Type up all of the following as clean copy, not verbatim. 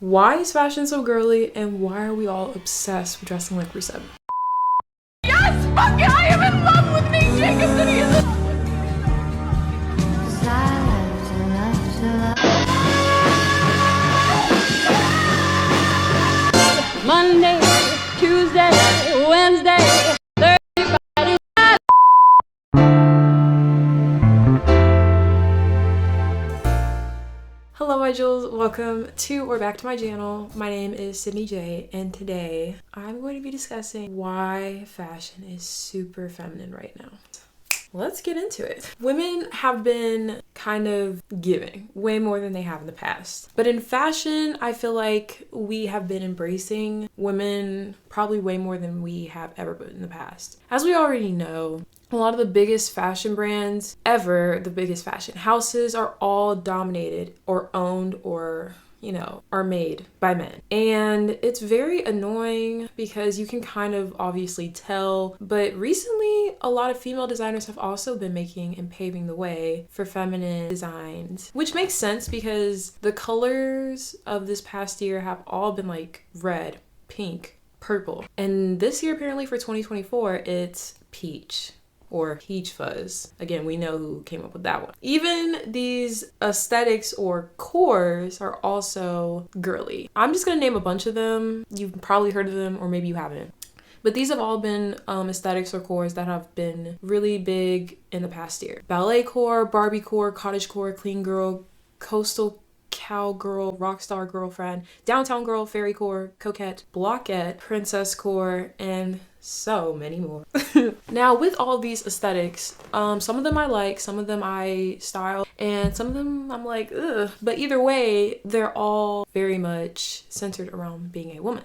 Why is fashion so girly, and why are we all obsessed with dressing like we're 7? Yes! Fuck it! I am in love with Nate Jacobson! He is in Monday, Tuesday, Wednesday, Thursday, Friday, Saturday. Hello my jewels, welcome to or back to my channel. My name is Sydney J, and today I'm going to be discussing why fashion is super feminine right now. Let's get into it. Women have been kind of giving way more than they have in the past. But in fashion, I feel like we have been embracing women probably way more than we have ever been in the past. As we already know, a lot of the biggest fashion brands ever, the biggest fashion houses, are all dominated or owned or are made by men. And it's very annoying because you can kind of obviously tell, but recently a lot of female designers have also been making and paving the way for feminine designs, which makes sense because the colors of this past year have all been like red, pink, purple. And this year, apparently for 2024, it's peach. Or peach fuzz. Again, we know who came up with that one. Even these aesthetics or cores are also girly. I'm just gonna name a bunch of them. You've probably heard of them, or maybe you haven't. But these have all been aesthetics or cores that have been really big in the past year. Ballet core, Barbie core, cottage core, clean girl, coastal cowgirl, rockstar girlfriend, downtown girl, fairy core, coquette, blockette, princess core, and so many more. Now, with all these aesthetics, some of them I like, some of them I style, and some of them I'm like, ugh. But either way, they're all very much centered around being a woman,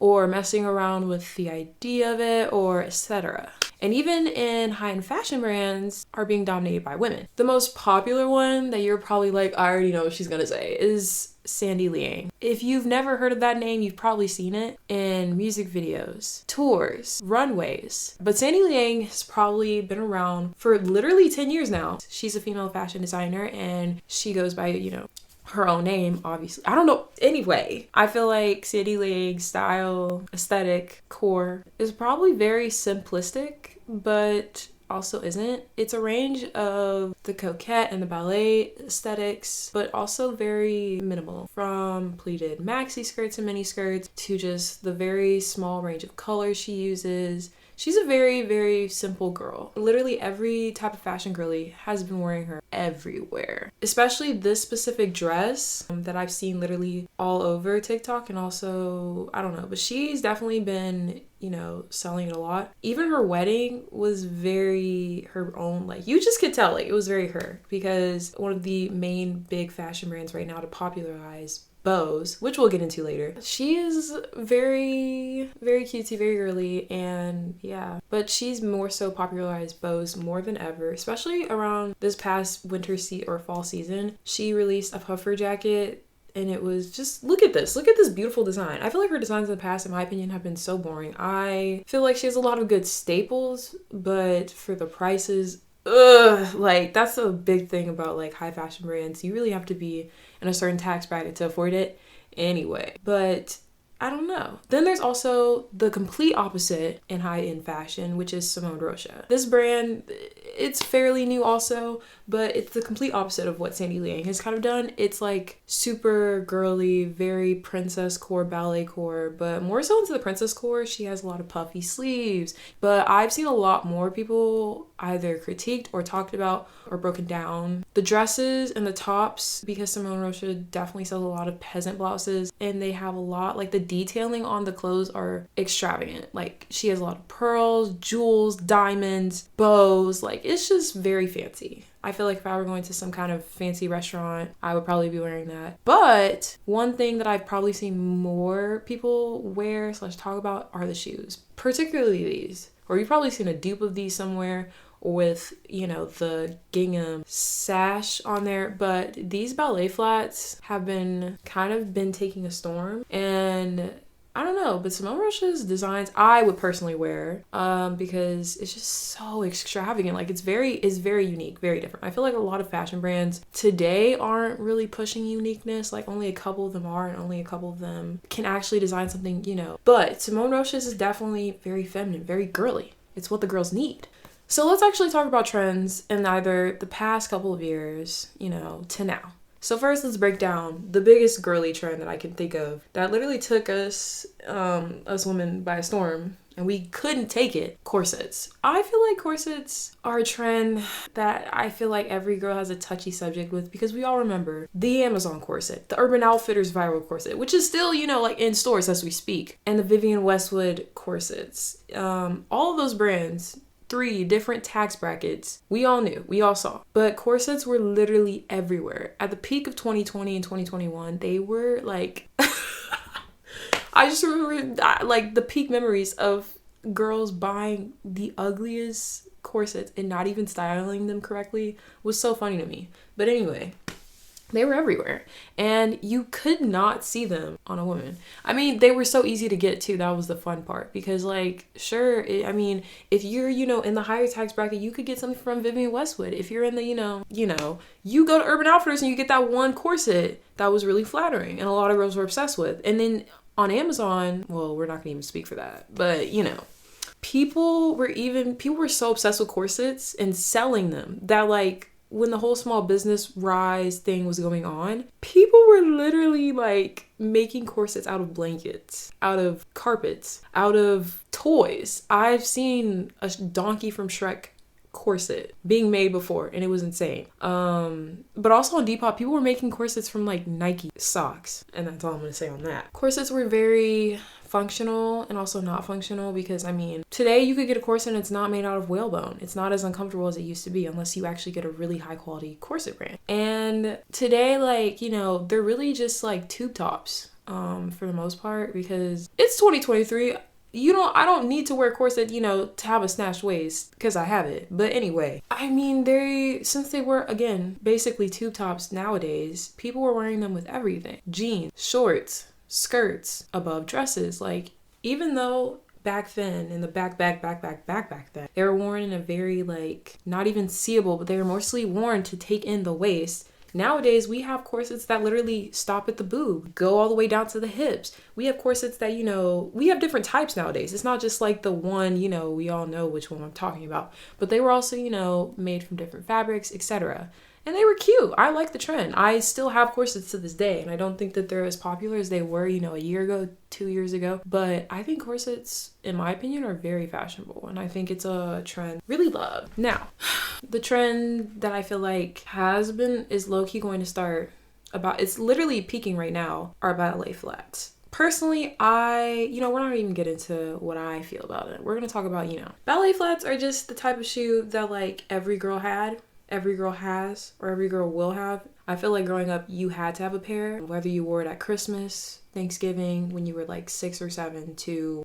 or messing around with the idea of it, or etc. And even in high-end fashion brands are being dominated by women. The most popular one that you're probably like, I already know what she's gonna say, is Sandy Liang. If you've never heard of that name, you've probably seen it in music videos, tours, runways. But Sandy Liang has probably been around for literally 10 years now. She's a female fashion designer and she goes by, her own name, obviously. I don't know. Anyway, I feel like Sandy Liang's style, aesthetic, core is probably very simplistic, but also isn't. It's a range of the coquette and the ballet aesthetics, but also very minimal, from pleated maxi skirts and mini skirts to just the very small range of colors she uses. She's a very, very simple girl. Literally every type of fashion girly has been wearing her everywhere. Especially this specific dress that I've seen literally all over TikTok, and also, I don't know, but she's definitely been, selling it a lot. Even her wedding was very her own, like you just could tell like it was very her, because one of the main big fashion brands right now to popularize bows, which we'll get into later. She is very, very cutesy, very girly, and yeah. But she's more so popularized bows more than ever, especially around this past winter or fall season. She released a puffer jacket, and it was just, look at this beautiful design. I feel like her designs in the past, in my opinion, have been so boring. I feel like she has a lot of good staples, but for the prices, like that's a big thing about like high fashion brands. You really have to be in a certain tax bracket to afford it anyway. But I don't know. Then there's also the complete opposite in high-end fashion, which is Simone Rocha. This brand, it's fairly new also, but it's the complete opposite of what Sandy Liang has kind of done. It's like super girly, very princess core, ballet core, but more so into the princess core. She has a lot of puffy sleeves, but I've seen a lot more people either critiqued or talked about or broken down the dresses and the tops, because Simone Rocha definitely sells a lot of peasant blouses, and they have a lot, like the detailing on the clothes are extravagant. Like she has a lot of pearls, jewels, diamonds, bows, like it's just very fancy. I feel like if I were going to some kind of fancy restaurant, I would probably be wearing that. But one thing that I've probably seen more people wear / talk about are the shoes, particularly these. Or you've probably seen a dupe of these somewhere with, the gingham sash on there. But these ballet flats have been taking a storm, and I don't know, but Simone Rocha's designs I would personally wear because it's just so extravagant. Like it's very unique, very different. I feel like a lot of fashion brands today aren't really pushing uniqueness. Like only a couple of them are, and only a couple of them can actually design something, you know. But Simone Rocha's is definitely very feminine, very girly. It's what the girls need. So let's actually talk about trends in either the past couple of years, you know, to now. So first, let's break down the biggest girly trend that I can think of that literally took us women by a storm, and we couldn't take it. Corsets. I feel like corsets are a trend that I feel like every girl has a touchy subject with, because we all remember the Amazon corset, the Urban Outfitters viral corset, which is still, you know, like in stores as we speak, and the Vivienne Westwood corsets. All of those brands, 3 different tax brackets, we all knew, we all saw. But corsets were literally everywhere. At the peak of 2020 and 2021, they were like, I just remember like the peak memories of girls buying the ugliest corsets and not even styling them correctly was so funny to me. But anyway, they were everywhere, and you could not see them on a woman. I mean, they were so easy to get too. That was the fun part, because like, sure, if you're, you know, in the higher tax bracket, you could get something from Vivienne Westwood. If you're in the, you know, you go to Urban Outfitters and you get that one corset that was really flattering and a lot of girls were obsessed with. And then on Amazon, well, we're not gonna even speak for that, but you know, people were so obsessed with corsets and selling them that like, when the whole small business rise thing was going on, people were literally like making corsets out of blankets, out of carpets, out of toys. I've seen a donkey from Shrek corset being made before, and it was insane. But also on Depop, people were making corsets from like Nike socks, and that's all I'm gonna say on that. Corsets were very functional and also not functional, because I mean, today you could get a corset and it's not made out of whalebone. It's not as uncomfortable as it used to be unless you actually get a really high quality corset brand. And today, like, you know, they're really just like tube tops for the most part, because it's 2023. I don't need to wear a corset, you know, to have a snatched waist, because I have it. But anyway, I mean, since they were, again, basically tube tops nowadays, people were wearing them with everything. Jeans, shorts, skirts, above dresses. Like, even though back then, in the back then, they were worn in a very, like, not even seeable, but they were mostly worn to take in the waist. Nowadays, we have corsets that literally stop at the boob, go all the way down to the hips. We have corsets that, you know, we have different types nowadays. It's not just like the one, you know, we all know which one I'm talking about. But they were also, you know, made from different fabrics, etc. And they were cute. I like the trend. I still have corsets to this day, and I don't think that they're as popular as they were, you know, a year ago, 2 years ago. But I think corsets, in my opinion, are very fashionable, and I think it's a trend really loved. Now, the trend that I feel like is low-key going to start it's literally peaking right now, are ballet flats. Personally, we're not even get into what I feel about it. We're going to talk about, you know, ballet flats are just the type of shoe that like every girl has, or every girl will have. I feel like growing up, you had to have a pair, whether you wore it at Christmas, Thanksgiving, when you were like 6 or 7,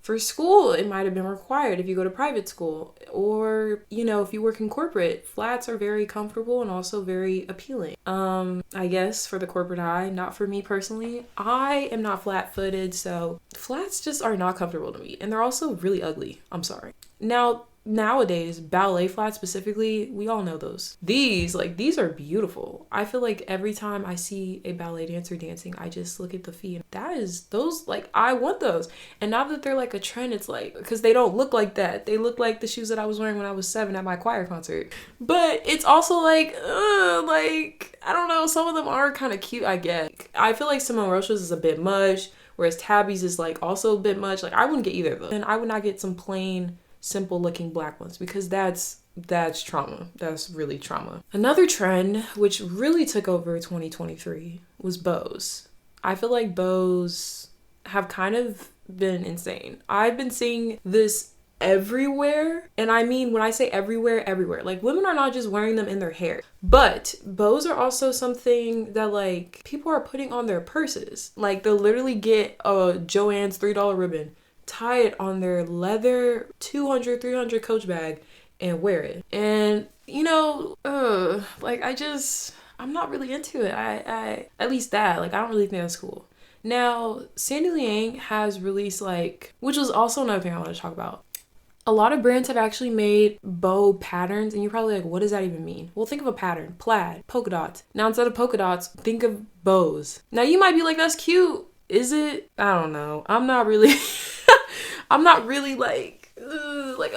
for school, it might have been required if you go to private school, or, you know, if you work in corporate, flats are very comfortable and also very appealing. I guess for the corporate eye, not for me personally. I am not flat-footed, so flats just are not comfortable to me, and they're also really ugly. I'm sorry. Now, nowadays, ballet flats specifically, we all know those. These are beautiful. I feel like every time I see a ballet dancer dancing, I just look at the feet. I want those. And now that they're like a trend, it's like, because they don't look like that. They look like the shoes that I was wearing when I was 7 at my choir concert. But it's also like, I don't know, some of them are kind of cute, I guess. I feel like Simone Rocha's is a bit much, whereas Tabby's is like also a bit much. Like, I wouldn't get either of them. And I would not get some plain, simple looking black ones, because that's trauma. That's really trauma. Another trend which really took over 2023 was bows. I feel like bows have kind of been insane. I've been seeing this everywhere, and I mean, when I say everywhere, like, women are not just wearing them in their hair, but bows are also something that like people are putting on their purses. Like, they'll literally get a Joann's $3 ribbon, tie it on their leather $200, $300 Coach bag, and wear it. And, you know, I'm not really into it. I at least that, like, I don't really think that's cool. Now, Sandy Liang has released like, which was also another thing I want to talk about. A lot of brands have actually made bow patterns, and you're probably like, what does that even mean? Well, think of a pattern, plaid, polka dots. Now, instead of polka dots, think of bows. Now, you might be like, that's cute. Is it? I don't know. I'm not really like,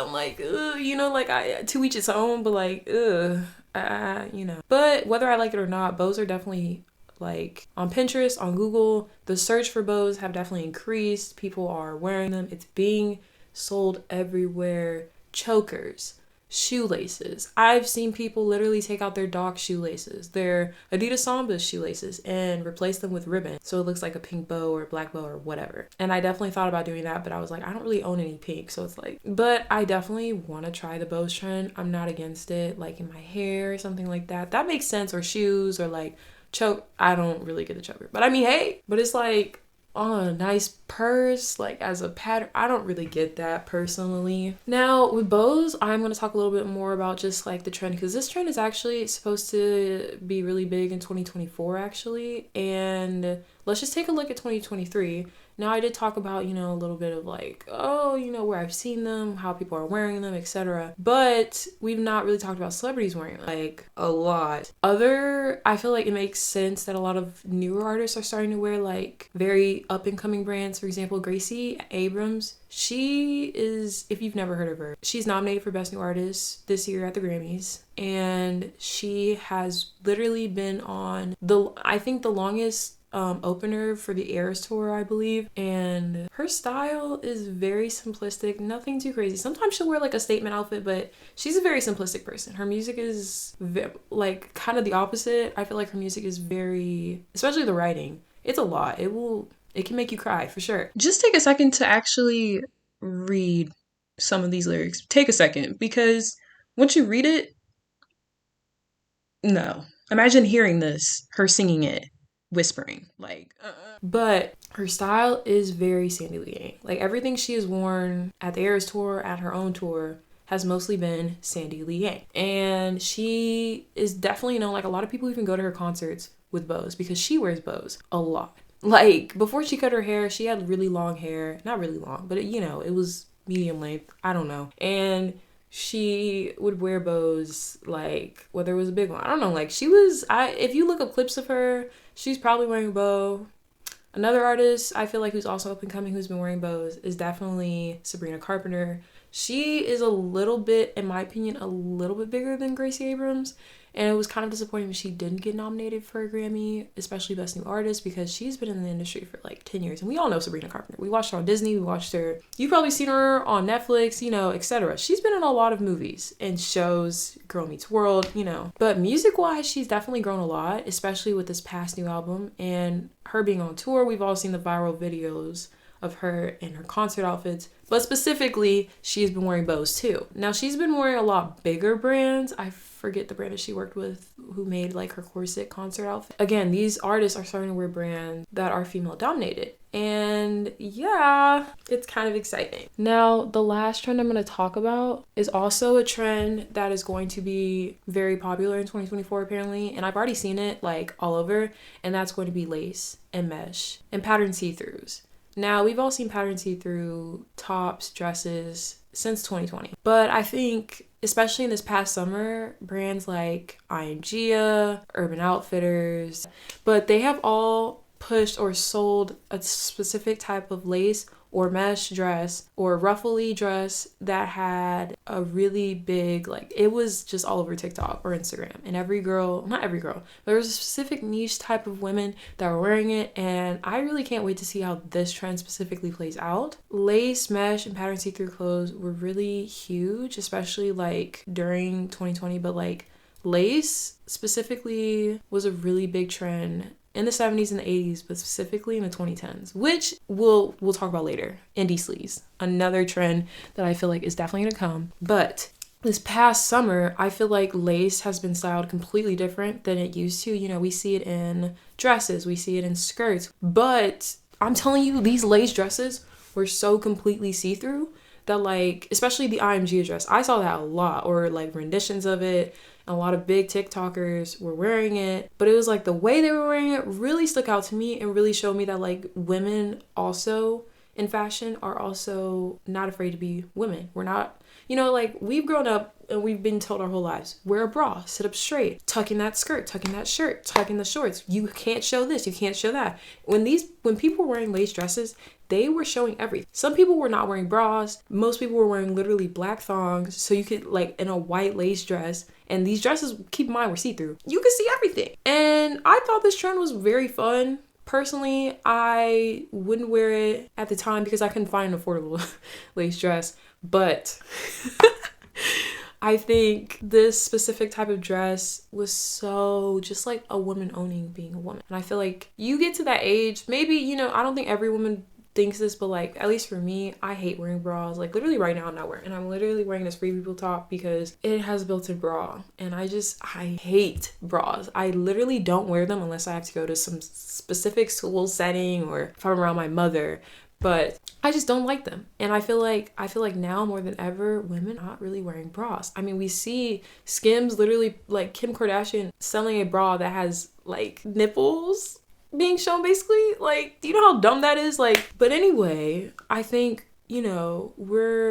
I'm like, you know, like to each its own, but like, you know. But whether I like it or not, bows are definitely like on Pinterest, on Google, the search for bows have definitely increased. People are wearing them. It's being sold everywhere. Chokers, shoelaces. I've seen people literally take out their dog shoelaces, their Adidas Samba shoelaces, and replace them with ribbon so it looks like a pink bow or a black bow or whatever. And I definitely thought about doing that, but I was like, I don't really own any pink, so it's like, but I definitely want to try the bows trend. I'm not against it, like in my hair or something like that. That makes sense. Or shoes, or like choke. I don't really get the choker, but I mean, hey, but it's like on a nice purse, like as a pattern. I don't really get that personally. Now with bows, I'm going to talk a little bit more about just like the trend, because this trend is actually supposed to be really big in 2024 actually. And let's just take a look at 2023. Now, I did talk about, you know, a little bit of like, oh, you know, where I've seen them, how people are wearing them, etc. But we've not really talked about celebrities wearing them, like a lot. I feel like it makes sense that a lot of newer artists are starting to wear like very up and coming brands. For example, Gracie Abrams. She is, if you've never heard of her, she's nominated for Best New Artist this year at the Grammys. And she has literally been on I think the longest opener for the Eras tour, I believe. And her style is very simplistic, nothing too crazy. Sometimes she'll wear like a statement outfit, but she's a very simplistic person. Her music is like kind of the opposite. I feel like her music is very, especially the writing, it's a lot. It can make you cry for sure. Just take a second to actually read some of these lyrics. Take a second, because once you read it, no. Imagine hearing this, her singing it, whispering, like, But her style is very Sandy Liang. Like everything she has worn at the Eras tour, at her own tour, has mostly been Sandy Liang. And she is definitely, you know, like a lot of people even go to her concerts with bows because she wears bows a lot. Like before she cut her hair, she had really long hair. Not really long, but it was medium length. I don't know. And she would wear bows, like whether it was a big one. I don't know. Like if you look up clips of her, she's probably wearing a bow. Another artist I feel like who's also up and coming who's been wearing bows is definitely Sabrina Carpenter. She is a little bit, in my opinion, a little bit bigger than Gracie Abrams. And it was kind of disappointing when she didn't get nominated for a Grammy, especially Best New Artist, because she's been in the industry for like 10 years. And we all know Sabrina Carpenter. We watched her on Disney. We watched her. You've probably seen her on Netflix, etc. She's been in a lot of movies and shows, Girl Meets World, But music-wise, she's definitely grown a lot, especially with this past new album. And her being on tour, we've all seen the viral videos of her in her concert outfits, but specifically she's been wearing bows too. Now she's been wearing a lot bigger brands. I forget the brand that she worked with who made like her corset concert outfit. Again, these artists are starting to wear brands that are female dominated, and yeah, it's kind of exciting. Now the last trend I'm going to talk about is also a trend that is going to be very popular in 2024 apparently, and I've already seen it like all over, and that's going to be lace and mesh and pattern see-throughs. Now, we've all seen pattern see-through tops, dresses since 2020. But I think, especially in this past summer, brands like IMGA, Urban Outfitters, but they have all pushed or sold a specific type of lace or mesh dress or ruffly dress that had a really big, like, it was just all over TikTok or Instagram. And not every girl, but there was a specific niche type of women that were wearing it. And I really can't wait to see how this trend specifically plays out. Lace, mesh, and pattern see-through clothes were really huge, especially like during 2020. But like lace specifically was a really big trend in the 70s and the 80s, but specifically in the 2010s, which we'll talk about later. Indie sleeves, another trend that I feel like is definitely gonna come. But this past summer, I feel like lace has been styled completely different than it used to. We see it in dresses, we see it in skirts, but I'm telling you, these lace dresses were so completely see-through that, like, especially the IMG dress, I saw that a lot, or like renditions of it. and a lot of big TikTokers were wearing it, but it was like the way they were wearing it really stuck out to me and really showed me that like women also in fashion are also not afraid to be women. We're not, you know, like we've grown up and we've been told our whole lives, wear a bra, sit up straight, tuck in that skirt, tuck in that shirt, tuck in the shorts. You can't show this, you can't show that. When people were wearing lace dresses, they were showing everything. Some people were not wearing bras. Most people were wearing literally black thongs. So you could like in a white lace dress, and these dresses, keep in mind, were see-through. You could see everything. And I thought this trend was very fun. Personally, I wouldn't wear it at the time because I couldn't find an affordable lace dress, but I think this specific type of dress was so just like a woman owning being a woman. And I feel like you get to that age, maybe, you know, I don't think every woman thinks this, but like at least for me, I hate wearing bras. Like literally right now I'm not wearing, and I'm literally wearing this Free People top because it has a built-in bra, and I hate bras. I literally don't wear them unless I have to go to some specific school setting or if I'm around my mother, but I just don't like them. And I feel like now more than ever, women are not really wearing bras. I mean, we see Skims, literally like Kim Kardashian selling a bra that has like nipples being shown, basically. Like, do you know how dumb that is? Like, but anyway, I think, you know,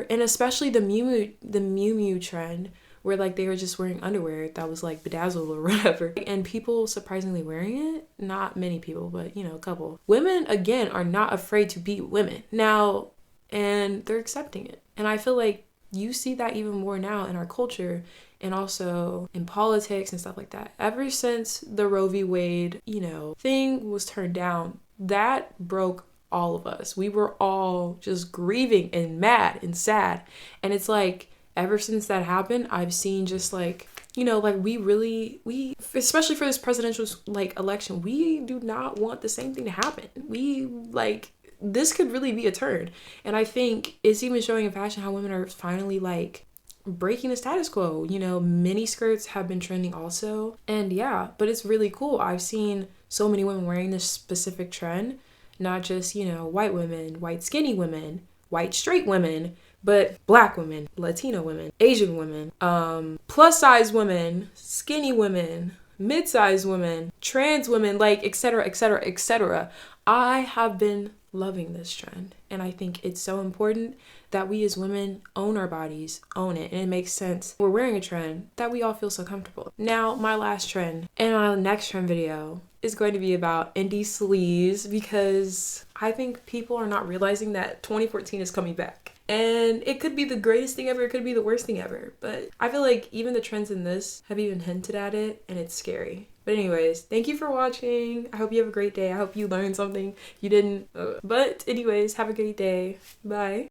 and especially the Miu Miu trend where like they were just wearing underwear that was like bedazzled or whatever, and people surprisingly wearing it. Not many people, but you know, a couple. Women again are not afraid to be women now, and they're accepting it. And I feel like you see that even more now in our culture and also in politics and stuff like that. Ever since the Roe v. Wade, you know, thing was turned down, that broke all of us. We were all just grieving and mad and sad. And it's like, ever since that happened, I've seen just like, you know, like we especially for this presidential like election, we do not want the same thing to happen. We like, this could really be a turn. And I think it's even showing in fashion how women are finally like breaking the status quo. You know, mini skirts have been trending also, and yeah, but it's really cool. I've seen so many women wearing this specific trend, not just, you know, white women, white skinny women, white straight women, but black women, Latino women, Asian women, plus size women, skinny women, mid-sized women, trans women, like etc, etc, etc. I have been loving this trend, and I think it's so important that we as women own our bodies, own it, and it makes sense. We're wearing a trend that we all feel so comfortable. Now, my last trend and my next trend video is going to be about indie sleeves, because I think people are not realizing that 2014 is coming back. And it could be the greatest thing ever, it could be the worst thing ever. But I feel like even the trends in this have even hinted at it, and it's scary. But anyways, thank you for watching. I hope you have a great day. I hope you learned something. If you didn't. But anyways, have a great day. Bye.